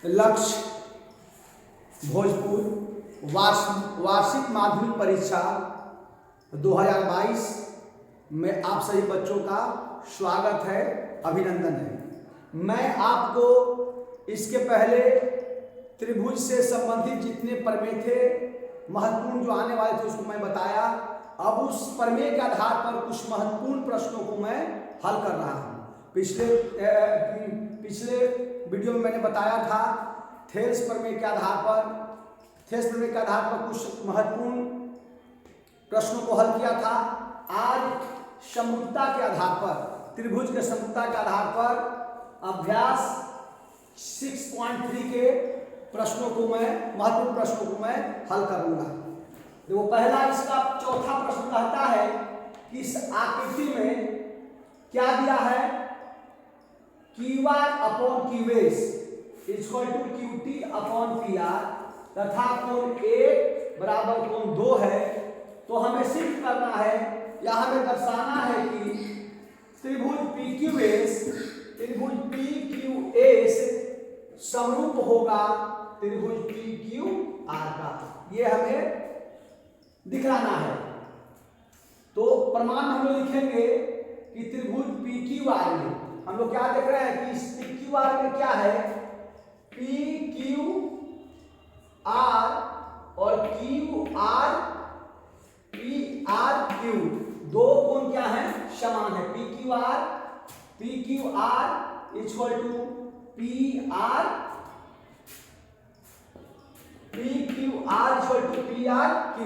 लक्ष्य भोजपुर वार्षिक माध्यमिक परीक्षा 2022 में आप सभी बच्चों का स्वागत है, अभिनंदन है। मैं आपको इसके पहले त्रिभुज से संबंधित जितने प्रमेय थे, महत्वपूर्ण जो आने वाले थे, उसको मैं बताया। अब उस प्रमेय के आधार पर कुछ महत्वपूर्ण प्रश्नों को मैं हल कर रहा हूँ। पिछले वीडियो में मैंने बताया था थेल्स प्रमेय के आधार पर कुछ महत्वपूर्ण प्रश्नों को हल किया था। आज समरूपता के आधार पर, त्रिभुज के समरूपता के आधार पर अभ्यास 6.3 के प्रश्नों को महत्वपूर्ण प्रश्नों को मैं हल करूंगा। देखो, पहला इसका चौथा प्रश्न कहता है कि इस आकृति में क्या दिया है, QR upon QS equal to QT upon PR तथा कोण 1 बराबर कोण 2 है। तो हमें सिद्ध करना है या हमें दर्शाना है कि त्रिभुज PQS समरूप होगा त्रिभुज PQR का। ये हमें दिखलाना है। तो प्रमाण हम लोग लिखेंगे कि त्रिभुज PQR में हम लोग क्या देख रहे हैं कि इस PQR में क्या है, PQR और PRQ दो कोण क्या है, समान है। PQR इक्वल टू PRQ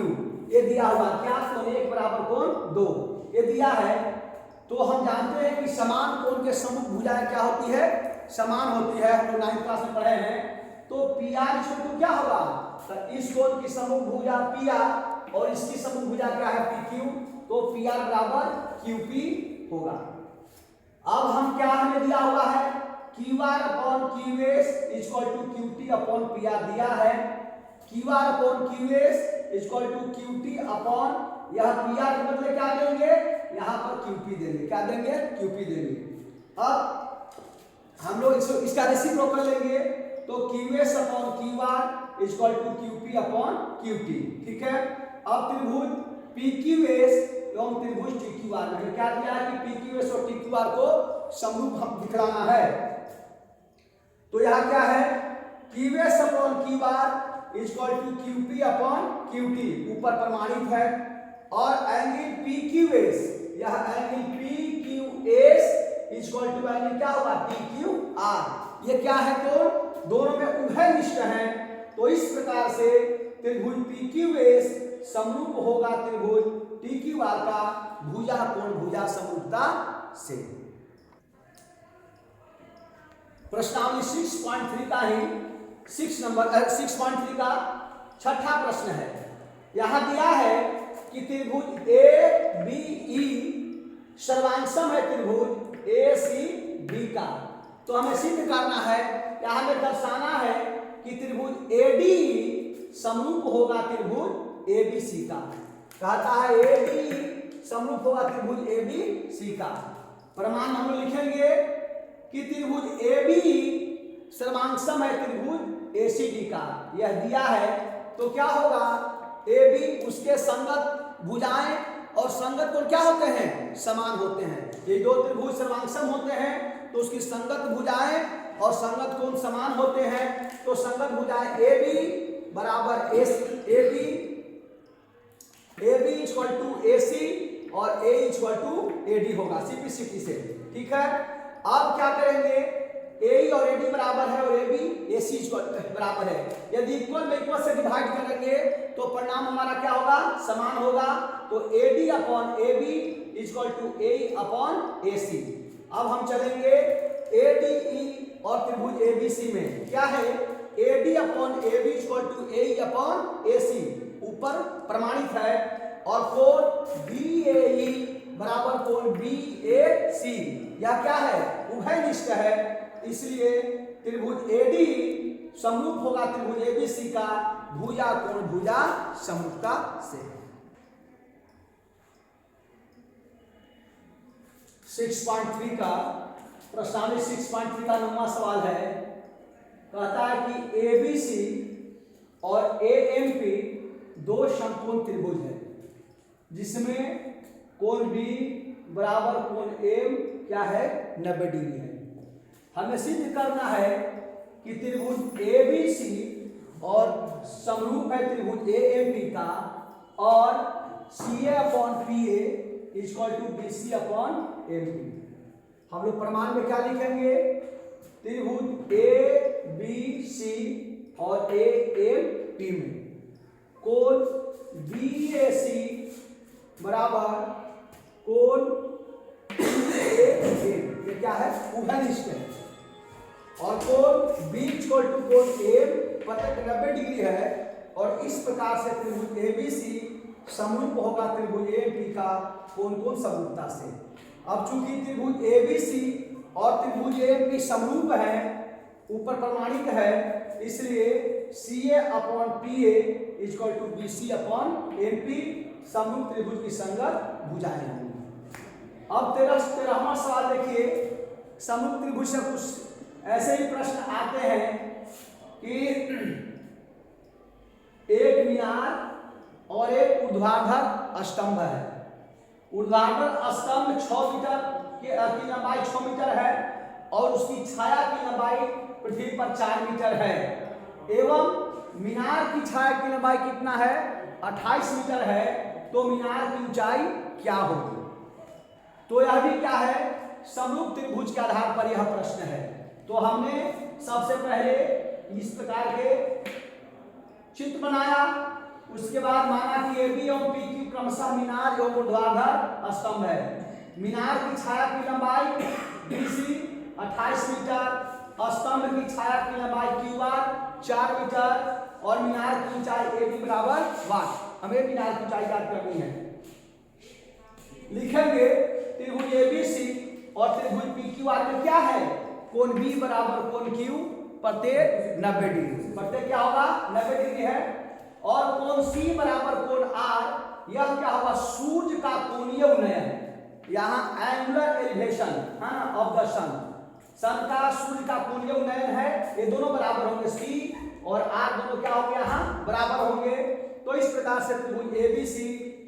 ये दिया हुआ क्या, कोण 1 बराबर कोण 2 ये दिया है। तो हम जानते हैं कि समान कोण के सम्मुख भुजाएं क्या होती है, समान होती है। हम लोग 9th क्लास में पढ़े हैं। तो PR इक्वल टू क्या होगा, तो इस कोण की सम्मुख भुजा PR और इसकी सम्मुख भुजा क्या है, PQ। तो PR बराबर QP होगा। अब हम क्या हमें दिया हुआ है, QR upon QS equal to QT upon PR दिया है। QR upon QS equal to QT upon यह PR के बदले क्या देंगे, यहाँ पर QP देंगे। क्या देंगे, QP देंगे। अब हम लोग इसका रेसिप्रोकल लेंगे तो QS upon QR equal to QP upon QT। ठीक है। अब त्रिभुज PQS एवं त्रिभुज TQR में क्या दिया है कि PQS और TQR को समरूप हम दिखलाना है। तो यहाँ क्या है, QS upon QR equal to QP upon QT ऊपर प्रमाणित है। और एंगल PQS, यह angle PQS equal to angle क्या होगा, TQR। ये क्या है, कोण दोनों में उभयनिष्ठ हैं। तो इस प्रकार से त्रिभुज PQS समरूप होगा त्रिभुज TQR का भुजा कोण भुजा समरूपता से। प्रश्नावली 6.3 का ही 6.3 का छठा प्रश्न है। यहां दिया है कि त्रिभुज ABE सर्वांगसम है त्रिभुज ACB का। तो हमें सिद्ध करना है या हमें दर्शाना है कि त्रिभुज ADE समरूप होगा त्रिभुज ABC का। कहता है ADE समरूप होगा त्रिभुज ABC का। प्रमाण हम लोग लिखेंगे कि त्रिभुज ABE सर्वांगसम है त्रिभुज ACD का। यह दिया है। तो क्या होगा, AB उसके संगत भुजाएं और संगत कोण क्या होते हैं, समान होते हैं। ये दो त्रिभुज सर्वांगसम होते हैं तो उसकी संगत भुजाएं और संगत कोण समान होते हैं। तो संगत भुजाएं AB बराबर AB इक्वल टू AC और A इक्वल टू AD होगा सिंपलिसिटी से। ठीक है। अब क्या करेंगे, AE और AD बराबर है और AB AC बराबर है। यदि इक्वल में इक्वल से डिवाइड करेंगे तो परिणाम हमारा क्या होगा, समान होगा। तो AD upon AB equal to AE upon AC। अब हम चलेंगे ADE और त्रिभुज ABC में क्या है, AD upon AB equal to AE upon AC ऊपर प्रमाणित है। और कोण BAE बराबर कोण BAC, यह क्या है, उभयनिष्ठ है। इसलिए त्रिभुज AD समरूप होगा त्रिभुज ABC का भुजा कोण भुजा समरूपता से। 6.3 का प्रश्नावली 6.3 का 9वां सवाल है कहता है कि ABC और AMP दो समकोण त्रिभुज है, जिसमें कोण B बराबर कोण M क्या है 90 डिग्री है। हमें सिद्ध करना है कि त्रिभुज ABC और समरूप है त्रिभुज AMP का, और CA/PA इक्वल टू BC/MP। हम लोग प्रमाण में क्या लिखेंगे? त्रिभुज ABC और AMP में कोण BAC बराबर कोण AM, ये क्या है? उभयनिष्ठ है। और कोण B इक्वल टू कोण AM प्रत्येक 90 डिग्री है, और इस प्रकार से त्रिभुज ABC समरूप होगा त्रिभुज AMP का कोण समरूपता से। अब चूंकि त्रिभुज ABC और त्रिभुज AMP समरूप है, ऊपर प्रमाणित है, इसलिए CA/PA इक्वल टू BC/MP समरूप त्रिभुज की संगत भुजाएं होंगी। अब 13वां सवाल देखिए। समरूप त्रिभुज से कुछ ऐसे ही प्रश्न आते हैं कि एक मीनार और एक ऊर्ध्वाधर स्तंभ है। ऊर्ध्वाधर स्तंभ 6 मीटर की लंबाई 6 मीटर है, और उसकी छाया की लंबाई पृथ्वी पर 4 मीटर है, एवं मीनार की छाया की लंबाई कितना है? 28 मीटर है। तो मीनार की ऊंचाई क्या होगी? तो यह भी क्या है? समरूप त्रिभुज के आधार पर यह प्रश्न है। तो हमने सबसे पहले इस प्रकार के चित्र बनाया, उसके बाद माना कि AB और PQ क्रमशः मीनार एवं ऊर्ध्वाधर स्तंभ है। मीनार की छाया की लंबाई BC 28 मीटर, स्तंभ की छाया की लंबाई QR 4 मीटर, और मीनार की ऊंचाई AB बराबर 8। हमें मीनार की ऊंचाई ज्ञात करनी है। लिखेंगे त्रिभुज ABC और त्रिभुज PQR में क्या है? कोण B बराबर कोण Q प्रत्येक 90 डिग्री। प्रत्येक क्या होगा? 90 डिग्री है। और कोण C बराबर कोण R, यह क्या होगा? सूर्य का कोणीय उन्नयन। यहाँ एंगुलर एलिवेशन है ना ऑफ द सन, सन का सूर्य का कोणीय उन्नयन है। ये दोनों बराबर होंगे, C और R दोनों क्या होंगे? यहाँ बराबर होंगे। तो इस प्रकार से त्रिभुज ABC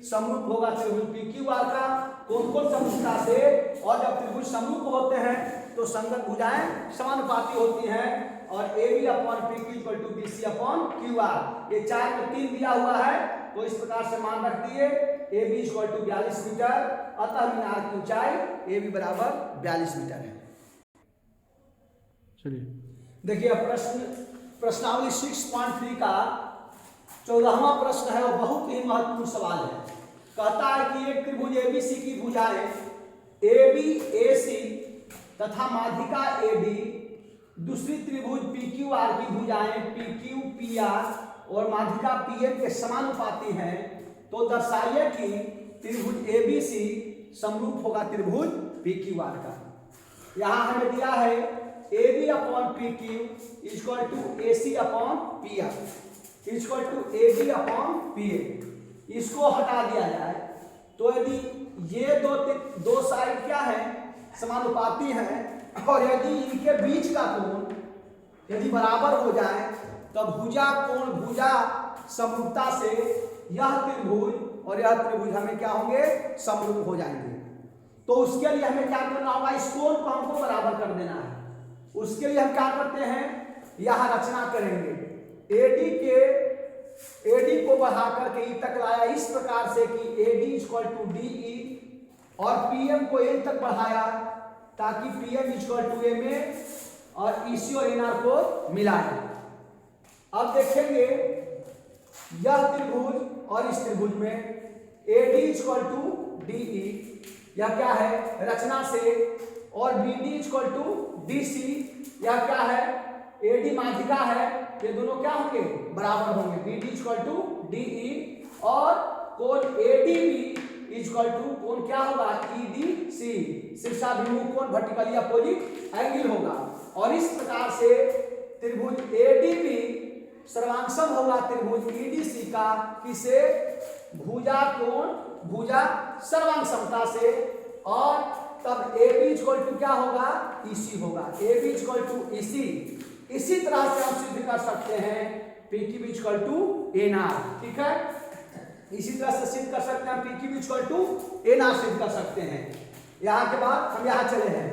समरूप होगा त्रिभुज PQR का कोण समरूपता से। और जब त्रिभुज समरूप होते हैं तो संगत भुजाएं समानुपाती होती हैं, और AB/PQ इक्वल टू BC/QR। ये 4 में 3 दिया हुआ है, तो इस प्रकार से मान रख दिए AB इक्वल टू 42 मीटर। अतः मीनार की ऊंचाई AB बराबर 42 मीटर है। चलिए देखिए प्रश्नावली 6.3 का 14वां प्रश्न है, वो बहुत ही महत्वपूर्ण सवाल है। कहता है कि एक त्रिभुज ABC की भुजाएं ABAC तथा माध्यिका AB, दूसरी त्रिभुज PQR की भुजाएं PQPR और माध्यिका PM के समानुपाती हैं, तो दर्शाइए कि त्रिभुज ABC समरूप होगा त्रिभुज PQR का। यहाँ हमें दिया है AB/PQ equal to AC/PR equal to AB/PA। इसको हटा दिया जाए तो यदि ये दो साइड क्या है? समानुपाती हैं, और यदि इनके बीच का कोण यदि बराबर हो जाए तब भुजा समरूपता से यह त्रिभुज और यह त्रिभुज हमें क्या होंगे? समरूप हो जाएंगे। तो उसके लिए हमें क्या करना होगा? इस कोण को हमको बराबर कर देना है। उसके लिए हम क्या करते हैं? यह रचना करेंगे। AD को बढ़ा करके E तक लाया इस प्रकार से कि AD इक्वल टू DE, और PM को N तक बढ़ाया ताकि PM इक्वल टू MA, और EC और NR को मिलाया। अब देखेंगे यह त्रिभुज और इस त्रिभुज में AD इक्वल टू DE, यह क्या है? रचना से, और BD इक्वल टू DC, यह क्या है? AD माध्यिका है, ये दोनों क्या होंगे? बराबर होंगे। BD इक्वल टू DE, और कोण ADB इक्वल टू कोण क्या होगा? EDC, शीर्षाभिमुख कोण, वर्टिकली अपोजिट एंगल होगा। और इस प्रकार से त्रिभुज ADB सर्वांगसम होगा त्रिभुज EDC का, किसे? भुजा सर्वांग समता से। और तब AB इक्वल टू क्या होगा? EC होगा। AB इक्वल टू EC इसी तरह से हम सिद्ध कर सकते हैं P Q equal to N R. ठीक है, इसी तरह से सिद्ध कर सकते हैं P Q equal to N R सिद्ध कर सकते हैं। यहाँ के बाद हम यहाँ चले हैं।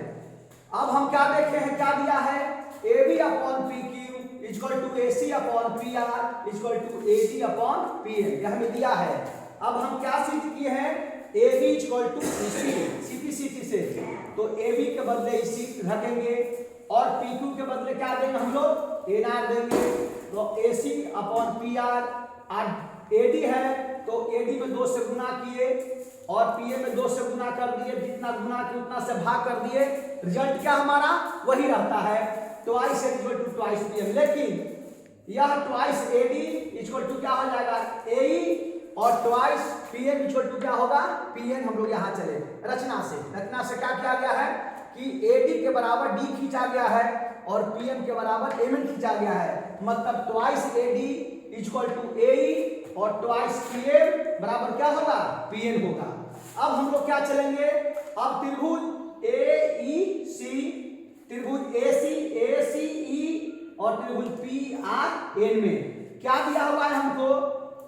अब हम क्या देखे हैं, क्या दिया है, A B upon P Q equal to A C upon P R equal to A D upon P M, यह हमें दिया है। अब हम क्या सिद्ध किए हैं, A B equal to C P C T से, तो ए बी के बदले इसी रखेंगे और पी क्यू के बदले क्या देंगे हम लोग, एन आर देंगे। तो A C upon P R A D है तो ए डी में 2 से गुना किए और पी ए में 2 से गुना कर दिए, जितना गुना किए उतना से भाग कर दिए, रिजल्ट क्या हमारा वही रहता है, twice A equal to twice P M. लेकिन यह twice A D equal to क्या हो जाएगा, ए ई, और twice P M equal to क्या होगा, पी एन। हम लोग यहाँ चले रचना से क्या किया गया है कि ए डी के बराबर डी खींचा गया है और पी एम के बराबर एम एन खींचा गया है, मतलब twice A D equal to A E और ट्वाइस पी एम बराबर क्या होगा, पी एन होगा। अब हम लोग क्या चलेंगे, अब त्रिभुज ए ई सी, त्रिभुज ए सी ई और त्रिभुज पी आर एन में क्या दिया हुआ है हमको,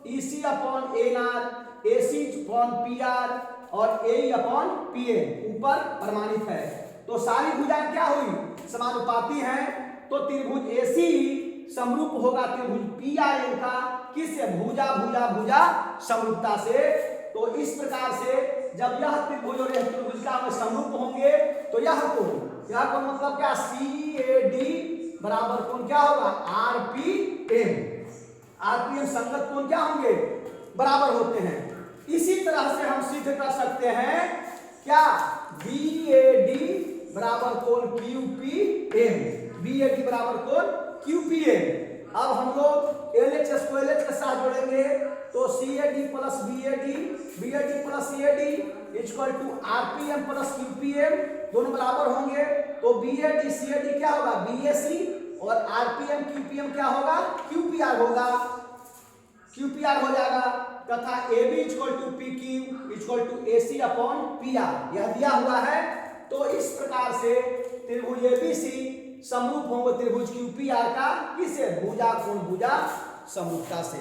ई सी upon N R, A C upon P are और ए ई अपॉन पी एन ऊपर प्रमाणित है। तो सारी भुजाएं क्या हुई, समानुपाती हैं। तो त्रिभुज ए सी समरूप होगा त्रिभुज पी आर एन का, किससे, भुजा भुजा भुजा समरूपता से। तो इस प्रकार से जब यह त्रिभुज और यह त्रिभुज का में समरूप होंगे तो यह कोण मतलब क्या, सी ए डी बराबर कोण क्या होगा, R P M. R P M संगत कोण क्या होंगे, बराबर होते हैं। इसी तरह से हम सिद्ध कर सकते हैं क्या, बी ए डी बराबर कोण Q P M, B A D बराबर कोण क्यू पी एम। अब हम लोग एल एच एस को एल एच के साथ जोड़ेंगे तो C A D plus B A D plus C A D equal to R P M plus Q P M, दोनों बराबर होंगे। तो B A D C A D क्या होगा, बी ए सी, और R P M Q P M क्या होगा, Q P R होगा, क्यू पी आर हो जाएगा। तथा A B equal to P Q equal to A C upon P R, यह दिया हुआ है। तो इस प्रकार से त्रिभुज ए बी सी समरूप होंगे त्रिभुज क्यू पी आर का, किससे, भुजा कोण भुजा समरूपता से।